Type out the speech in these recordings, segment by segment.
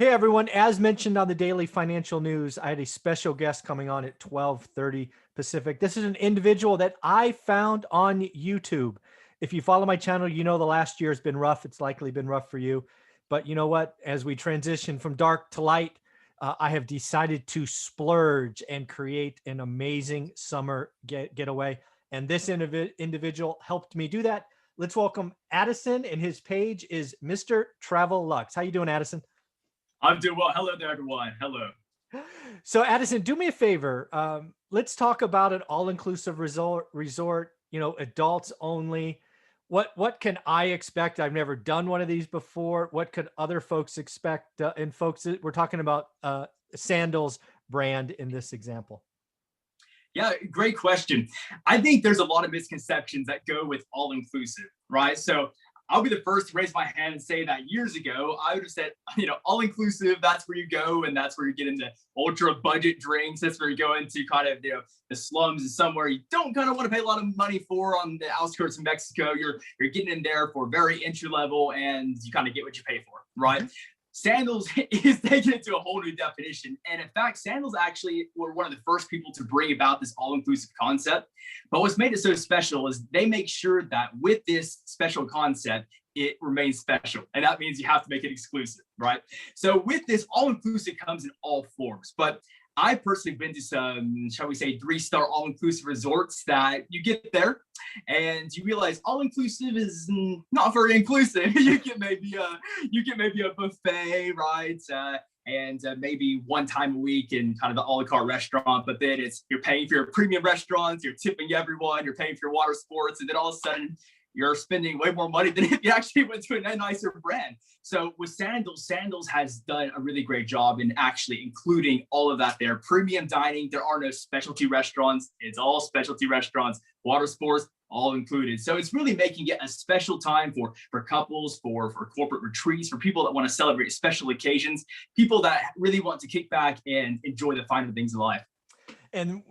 Hey everyone, as mentioned on the daily financial news, I had a special guest coming on at 12:30 Pacific. This is an individual that I found on YouTube. If you follow my channel, you know the last year has been rough. It's likely been rough for you. But you know what? As we transition from dark to light, I have decided to splurge and create an amazing summer getaway. And this individual helped me do that. Let's welcome Addison, and his page is Mr. Travel Lux. How you doing, Addison? I'm doing well. Hello there, everyone. Hello. So Addison, do me a favor. Let's talk about an all-inclusive resort, adults only. What can I expect? I've never done one of these before. What could other folks expect? And folks, we're talking about Sandals brand in this example. Yeah, great question. I think there's a lot of misconceptions that go with all-inclusive, right? So I'll be the first to raise my hand and say that years ago, I would have said, all-inclusive, that's where you go, and that's where you get into ultra budget drinks. That's where you go into kind of, the slums and somewhere you don't kind of want to pay a lot of money for on the outskirts of Mexico. You're getting in there for very entry level, and you kind of get what you pay for, right? Sandals is taking it to a whole new definition. And in fact, Sandals actually were one of the first people to bring about this all-inclusive concept. But what's made it so special is they make sure that with this special concept, it remains special. And that means you have to make it exclusive, right? So with this, all-inclusive comes in all forms. But I personally been to some, shall we say, 3-star all-inclusive resorts that you get there and you realize all-inclusive is not very inclusive. You get maybe a buffet, right? And maybe one time a week in kind of the a la carte restaurant, but then you're paying for your premium restaurants, you're tipping everyone, you're paying for your water sports, and then all of a sudden you're spending way more money than if you actually went to a nicer brand. So with Sandals has done a really great job in actually including all of that there. Premium dining, there are no specialty restaurants. It's all specialty restaurants, water sports, all included. So it's really making it a special time for couples, for corporate retreats, for people that want to celebrate special occasions, people that really want to kick back and enjoy the finer things of life. And,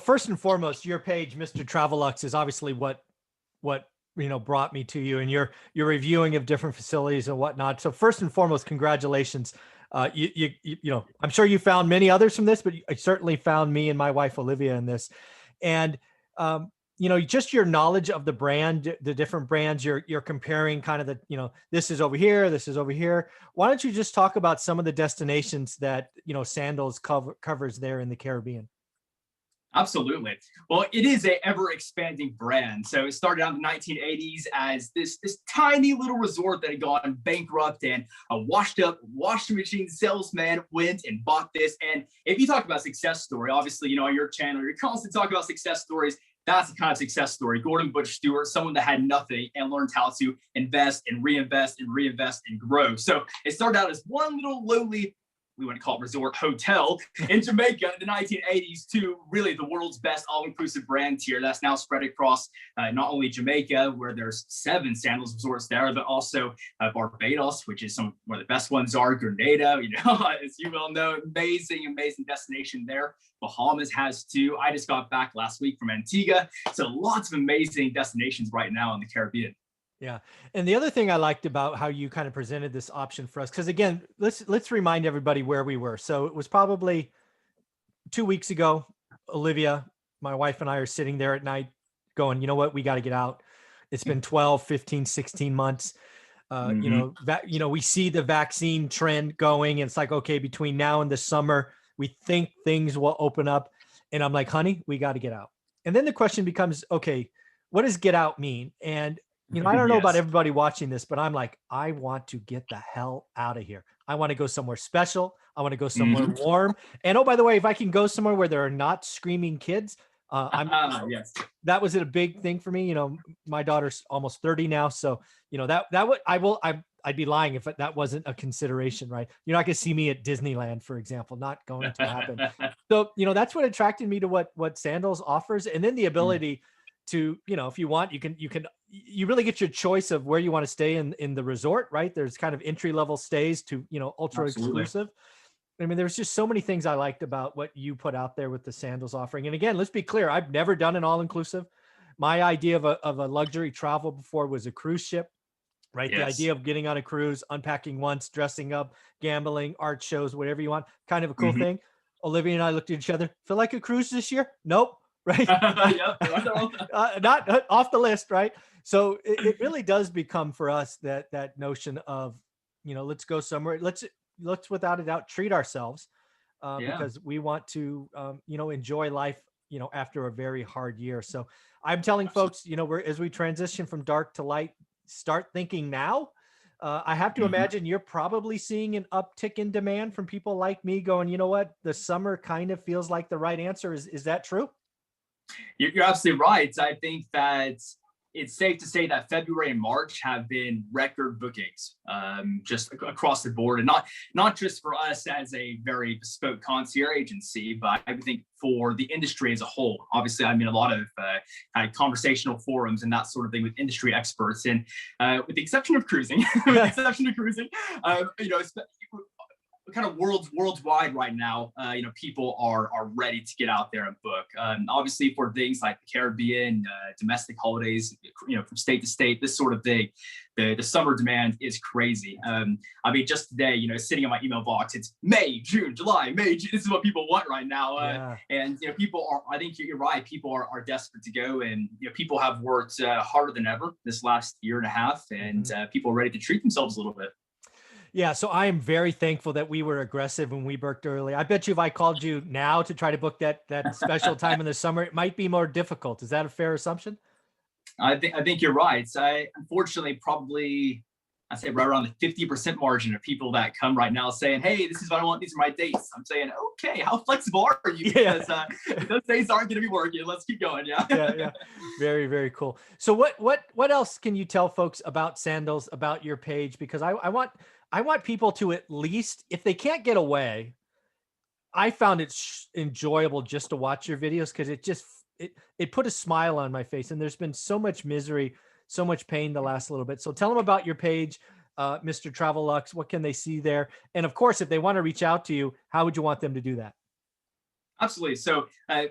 first and foremost, your page, Mr. Travellux, is obviously what brought me to you, and your reviewing of different facilities and whatnot. So first and foremost, congratulations. I'm sure you found many others from this, but I certainly found me and my wife Olivia in this. And just your knowledge of the brand, the different brands, you're comparing kind of the, this is over here, this is over here. Why don't you just talk about some of the destinations that Sandals covers there in the Caribbean? Absolutely. Well, it is a ever expanding brand. So it started out in the 1980s as this tiny little resort that had gone bankrupt, and a washed up washing machine salesman went and bought this. And if you talk about success story, obviously, on your channel, you're constantly talking about success stories. That's the kind of success story. Gordon Butch Stewart, someone that had nothing and learned how to invest and reinvest and grow. So it started out as one little lowly, we want to call it resort hotel in Jamaica in the 1980s, to really the world's best all-inclusive brand tier that's now spread across not only Jamaica, where there's 7 Sandals resorts there, but also Barbados, which is one of the best ones are Grenada, as you well know, amazing destination there. Bahamas has 2. I just got back last week from Antigua. So lots of amazing destinations right now in the Caribbean. Yeah. And the other thing I liked about how you kind of presented this option for us, because again, let's remind everybody where we were. So it was probably 2 weeks ago. Olivia, my wife, and I are sitting there at night going, you know what, we got to get out. It's been 12, 15, 16 months. We see the vaccine trend going, and it's like, okay, between now and the summer, we think things will open up. And I'm like, honey, we got to get out. And then the question becomes, okay, what does get out mean? And I don't know about everybody watching this, but I'm like, I want to get the hell out of here. I want to go somewhere special. I want to go somewhere warm. And oh, by the way, if I can go somewhere where there are not screaming kids, yes, that was a big thing for me. My daughter's almost 30 now. So, I'd be lying if that wasn't a consideration, right? You're not going to see me at Disneyland, for example, not going to happen. So, that's what attracted me to what Sandals offers. And then the ability to, if you want, you really get your choice of where you want to stay in the resort, right? There's kind of entry level stays to, ultra exclusive. I mean, there's just so many things I liked about what you put out there with the Sandals offering. And again, let's be clear, I've never done an all inclusive. My idea of a luxury travel before was a cruise ship. right? The Yes. idea of getting on a cruise, unpacking once, dressing up, gambling, art shows, whatever you want, kind of a cool Mhm. thing. Olivia and I looked at each other. Feel like a cruise this year? Nope. Right? Yep. Not off the list, right? So it really does become for us that notion of, let's go somewhere. Let's without a doubt treat ourselves, Yeah. because we want to, enjoy life, after a very hard year. So I'm telling Absolutely. folks, we're as we transition from dark to light, start thinking now. I have to Mhm. imagine you're probably seeing an uptick in demand from people like me going, you know what, the summer kind of feels like the right answer. Is that true? You're absolutely right. I think that it's safe to say that February and March have been record bookings, just across the board, and not just for us as a very bespoke concierge agency, but I think for the industry as a whole. Obviously, I'm in a lot of kind of conversational forums and that sort of thing with industry experts, and with the exception of cruising, kind of worldwide right now, people are ready to get out there and book. Obviously, for things like the Caribbean, domestic holidays, from state to state, this sort of thing, the summer demand is crazy. Just today, sitting in my email box, it's May, June, July, May, June. This is what people want right now. Yeah. And people are. I think you're right. People are desperate to go, and people have worked harder than ever this last year and a half, and people are ready to treat themselves a little bit. Yeah, so I am very thankful that we were aggressive when we booked early. I bet you if I called you now to try to book that special time in the summer, it might be more difficult. Is that a fair assumption? I think you're right. I unfortunately probably I say right around the 50% margin of people that come right now saying, "Hey, this is what I want. These are my dates." I'm saying, "Okay, how flexible are you? Yeah. Because those dates aren't going to be working. Let's keep going." Yeah. Yeah. Very, very cool. So what else can you tell folks about Sandals, about your page? Because I want people to, at least if they can't get away, I found it enjoyable just to watch your videos, because it put a smile on my face, and there's been so much misery, so much pain the last little bit. So tell them about your page, Mr. Travel Lux. What can they see there? And of course, if they want to reach out to you, how would you want them to do that? Absolutely. So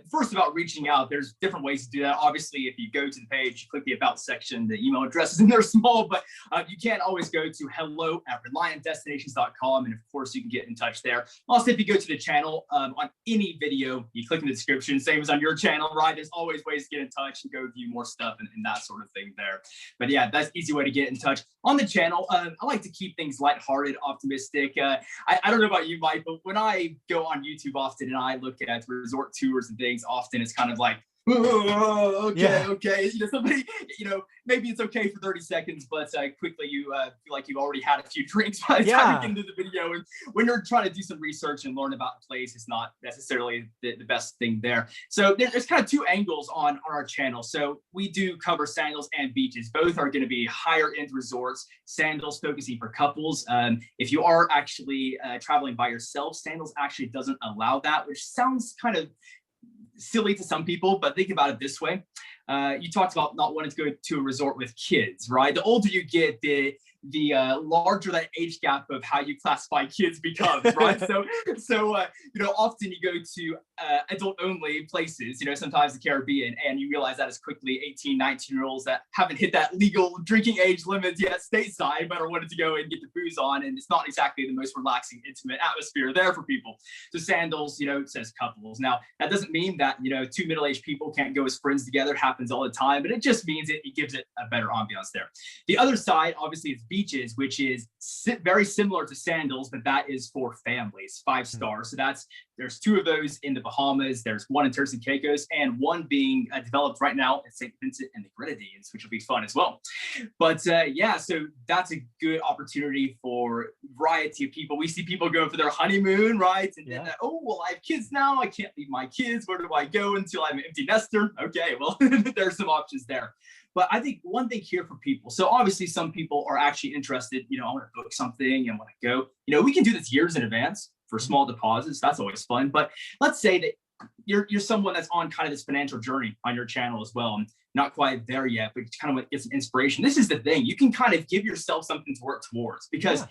first, about reaching out, there's different ways to do that. Obviously, if you go to the page, you click the About section, the email address is in there small, but you can always go to hello@reliantdestinations.com. And of course, you can get in touch there. Also, if you go to the channel, on any video, you click in the description, same as on your channel, right? There's always ways to get in touch and go view more stuff and that sort of thing there. But yeah, that's an easy way to get in touch. On the channel, I like to keep things lighthearted, optimistic. I don't know about you, Mike, but when I go on YouTube often and I look at resort tours and things, often it's kind of like, oh, okay, Yeah. okay. Somebody, maybe it's okay for 30 seconds, but quickly you feel like you've already had a few drinks by the time you get into the video. And when you're trying to do some research and learn about a place, it's not necessarily the best thing there. So there's kind of two angles on our channel. So we do cover Sandals and beaches. Both are going to be higher end resorts. Sandals focusing for couples. If you are actually traveling by yourself, Sandals actually doesn't allow that, which sounds kind of silly to some people, but think about it this way. You talked about not wanting to go to a resort with kids, right? The older you get, the larger that age gap of how you classify kids becomes, right? so often you go to adult only places, sometimes the Caribbean, and you realize that is quickly 18, 19-year-olds that haven't hit that legal drinking age limit yet stateside, but are wanting to go and get the booze on, and it's not exactly the most relaxing, intimate atmosphere there for people. So Sandals, it says couples. Now, that doesn't mean that, two middle-aged people can't go as friends together. It happens all the time, but it just means it gives it a better ambiance there. The other side, obviously, is beaches, which is very similar to Sandals, but that is for families, 5-star. So there's 2 of those in the Bahamas. There's one in Turks and Caicos, and one being developed right now at St. Vincent and the Grenadines, which will be fun as well. But so that's a good opportunity for variety of people. We see people go for their honeymoon, right? And then, I have kids now. I can't leave my kids. Where do I go until I'm an empty nester? Okay, well, there's some options there. But I think one thing here for people, so obviously some people are actually interested, I want to book something and want to go, we can do this years in advance for small deposits. That's always fun. But let's say that you're someone that's on kind of this financial journey on your channel as well. And not quite there yet, but kind of want to get some inspiration. This is the thing. You can kind of give yourself something to work towards, because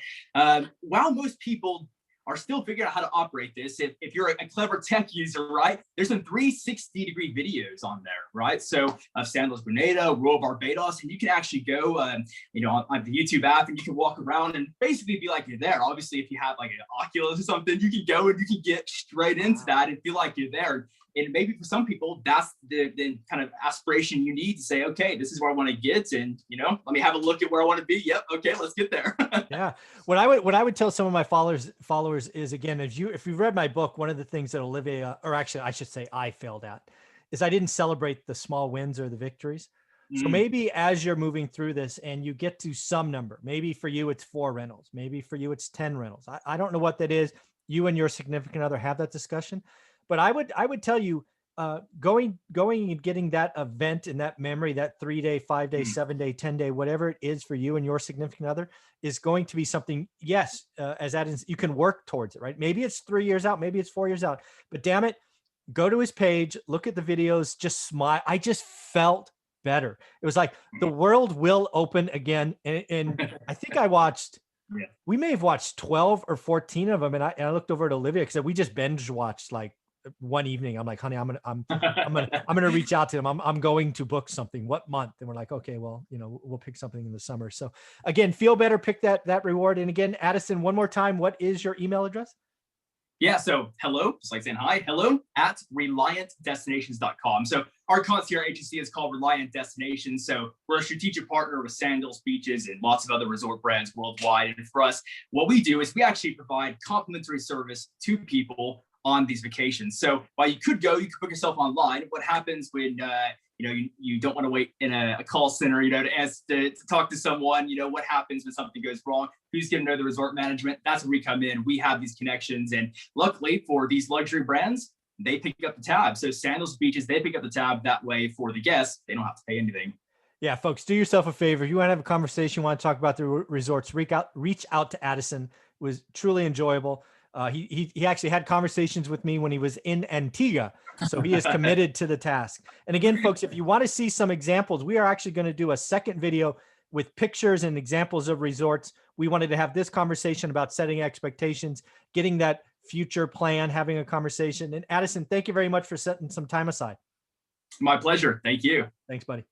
while most people are still figuring out how to operate this. If you're a clever tech user, right, there's some 360-degree videos on there, right? So of Sandals, Grenada, Royal Barbados, and you can actually go, on the YouTube app, and you can walk around and basically be like you're there. Obviously, if you have like an Oculus or something, you can go and you can get straight into that and feel like you're there. And maybe for some people, that's the kind of aspiration you need to say, okay, this is where I want to get, and let me have a look at where I want to be. Yep, okay, let's get there. Yeah, what I would tell some of my followers is, again, if you've read my book, one of the things that Olivia, or actually I should say I failed at, is I didn't celebrate the small wins or the victories. So maybe as you're moving through this and you get to some number, maybe for you it's 4 rentals, maybe for you it's 10 rentals. I don't know what that is. You and your significant other have that discussion. But I would tell you, going and getting that event and that memory, that 3-day, 5-day, 7-day, 10-day, whatever it is for you and your significant other, is going to be something, yes, as Adam, you can work towards it, right? Maybe it's 3 years out, maybe it's 4 years out, but damn it, go to his page, look at the videos, just smile. I just felt better. It was like the world will open again. And I think I watched, we may have watched 12 or 14 of them. And I looked over at Olivia because we just binge watched like one evening. I'm like, honey, I'm gonna reach out to them. I'm going to book something. What month? And we're like, okay, well, we'll pick something in the summer. So again, feel better, pick that reward. And again, Addison, one more time, what is your email address? Yeah, so hello, just like saying hi, hello at ReliantDestinations.com. So our concierge agency is called Reliant Destinations. So we're a strategic partner with Sandals, Beaches, and lots of other resort brands worldwide. And for us, what we do is we actually provide complimentary service to people on these vacations. So while you could book yourself online. What happens when you don't want to wait in a call center, to talk to someone, what happens when something goes wrong? Who's going to know the resort management? That's where we come in. We have these connections. And luckily for these luxury brands, they pick up the tab. So Sandals, Beaches, they pick up the tab. That way for the guests, they don't have to pay anything. Yeah, folks, do yourself a favor. If you want to have a conversation, want to talk about the resorts, reach out to Addison. It was truly enjoyable. He actually had conversations with me when he was in Antigua. So he is committed to the task. And again, folks, if you want to see some examples, we are actually going to do a second video with pictures and examples of resorts. We wanted to have this conversation about setting expectations, getting that future plan, having a conversation. And Addison, thank you very much for setting some time aside. My pleasure. Thank you. Thanks, buddy.